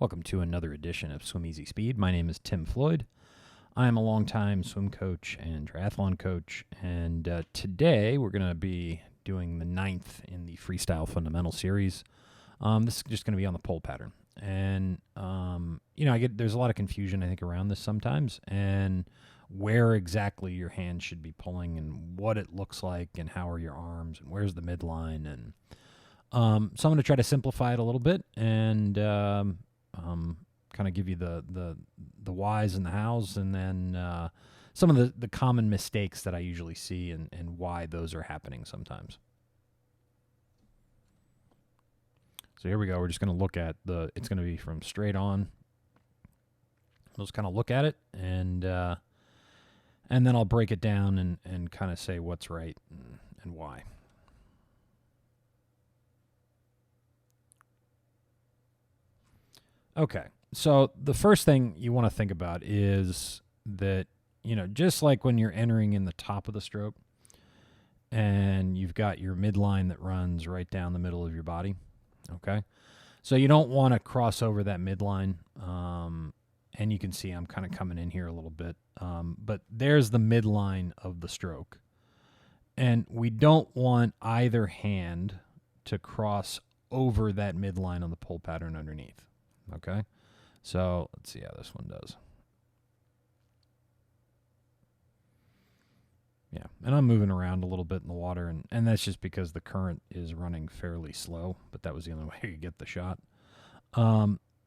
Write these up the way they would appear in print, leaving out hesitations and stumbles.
Welcome to another edition of Swim Easy Speed. My name is Tim Floyd. I am a longtime swim coach and triathlon coach, and today we're going to be doing the 9th in the Freestyle Fundamentals series. This is just going to be on the pole pattern, and there's a lot of confusion I think around this sometimes, and where exactly your hand should be pulling, and what it looks like, and how are your arms, and where's the midline, and so I'm going to try to simplify it a little bit, and kind of give you the whys and the hows, and then some of the common mistakes that I usually see and why those are happening sometimes. So here we go. We're just going to look at it's going to be from straight on. Let's kind of look at it, and then I'll break it down and kind of say what's right and why. Okay, so the first thing you want to think about is that, just like when you're entering in the top of the stroke and you've got your midline that runs right down the middle of your body, okay? So you don't want to cross over that midline, and you can see I'm kind of coming in here a little bit, but there's the midline of the stroke. And we don't want either hand to cross over that midline on the pull pattern underneath. Okay, so let's see how this one does. Yeah, and I'm moving around a little bit in the water, and that's just because the current is running fairly slow, but that was the only way you get the shot.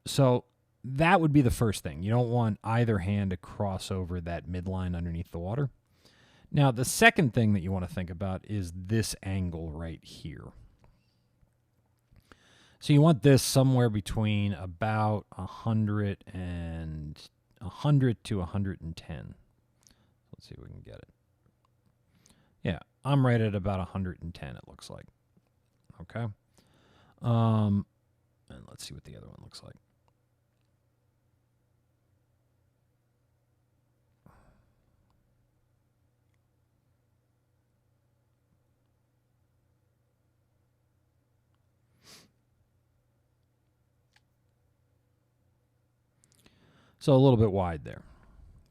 So that would be the first thing. You don't want either hand to cross over that midline underneath the water. Now, the second thing that you want to think about is this angle right here. So you want this somewhere between about 100 to 110. Let's see if we can get it. Yeah, I'm right at about 110, it looks like. Okay. And let's see what the other one looks like. So a little bit wide there,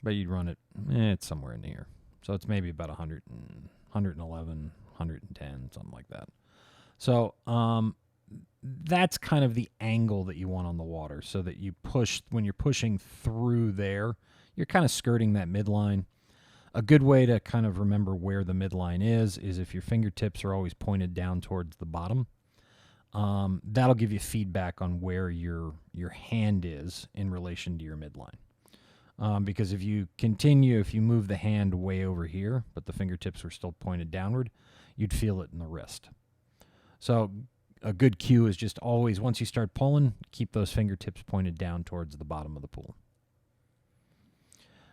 but you'd run it, it's somewhere in here. So it's maybe about 100 and 111, 110, something like that. So that's kind of the angle that you want on the water, so that you push, when you're pushing through there, you're kind of skirting that midline. A good way to kind of remember where the midline is if your fingertips are always pointed down towards the bottom. That'll give you feedback on where your hand is in relation to your midline. Because if you move the hand way over here, but the fingertips were still pointed downward, you'd feel it in the wrist. So a good cue is just always, once you start pulling, keep those fingertips pointed down towards the bottom of the pool.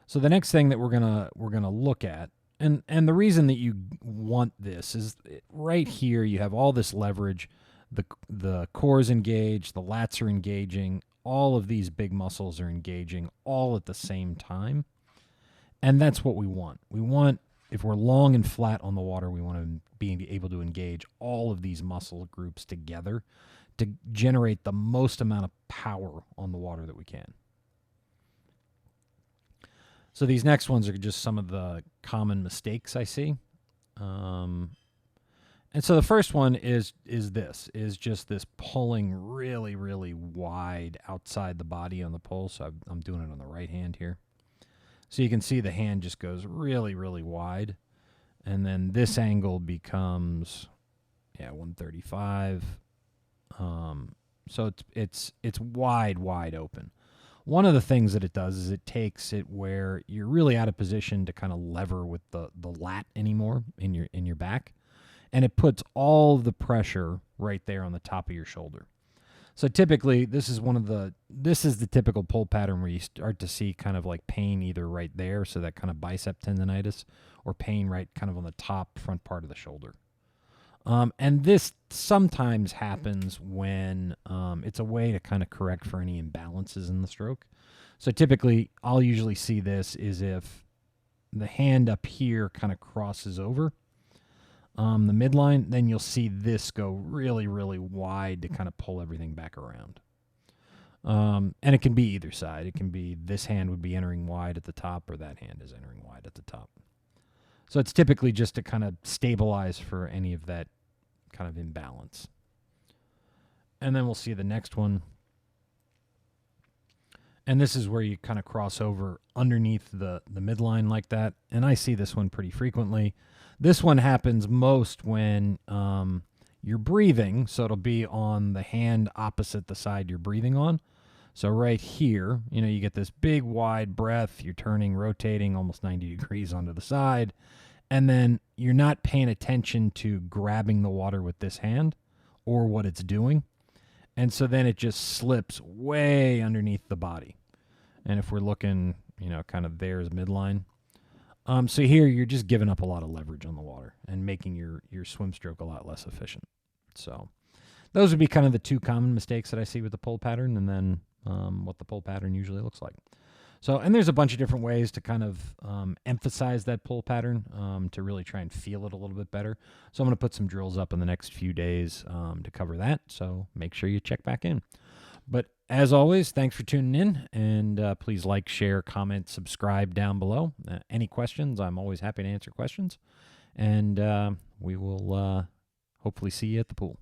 So the next thing that we're gonna look at, and the reason that you want this is right here you have all this leverage. The core's engaged, the lats are engaging, all of these big muscles are engaging all at the same time. And that's what we want. We want, if we're long and flat on the water, we want to be able to engage all of these muscle groups together to generate the most amount of power on the water that we can. So these next ones are just some of the common mistakes I see. And so the first one is just this pulling really, really wide outside the body on the pull. So I'm doing it on the right hand here. So you can see the hand just goes really, really wide. And then this angle becomes, 135. So it's wide open. One of the things that it does is it takes it where you're really out of position to kind of lever with the lat anymore in your back. And it puts all the pressure right there on the top of your shoulder. So typically, this is the typical pull pattern where you start to see kind of like pain either right there, so that kind of bicep tendonitis, or pain right kind of on the top front part of the shoulder. And this sometimes happens when it's a way to kind of correct for any imbalances in the stroke. So typically, I'll usually see this is if the hand up here kind of crosses over the midline, then you'll see this go really, really wide to kind of pull everything back around. And it can be either side. It can be this hand would be entering wide at the top, or that hand is entering wide at the top. So it's typically just to kind of stabilize for any of that kind of imbalance. And then we'll see the next one. And this is where you kind of cross over underneath the midline like that. And I see this one pretty frequently. This one happens most when you're breathing. So it'll be on the hand opposite the side you're breathing on. So right here, you get this big wide breath. You're turning, rotating almost 90 degrees onto the side. And then you're not paying attention to grabbing the water with this hand or what it's doing. And so then it just slips way underneath the body. And if we're looking, kind of there's midline. So here you're just giving up a lot of leverage on the water and making your swim stroke a lot less efficient. So those would be kind of the two common mistakes that I see with the pull pattern, and then what the pull pattern usually looks like. So, and there's a bunch of different ways to kind of emphasize that pull pattern to really try and feel it a little bit better. So I'm going to put some drills up in the next few days to cover that. So make sure you check back in. But as always, thanks for tuning in, and please like, share, comment, subscribe down below. Any questions, I'm always happy to answer questions. And we will hopefully see you at the pool.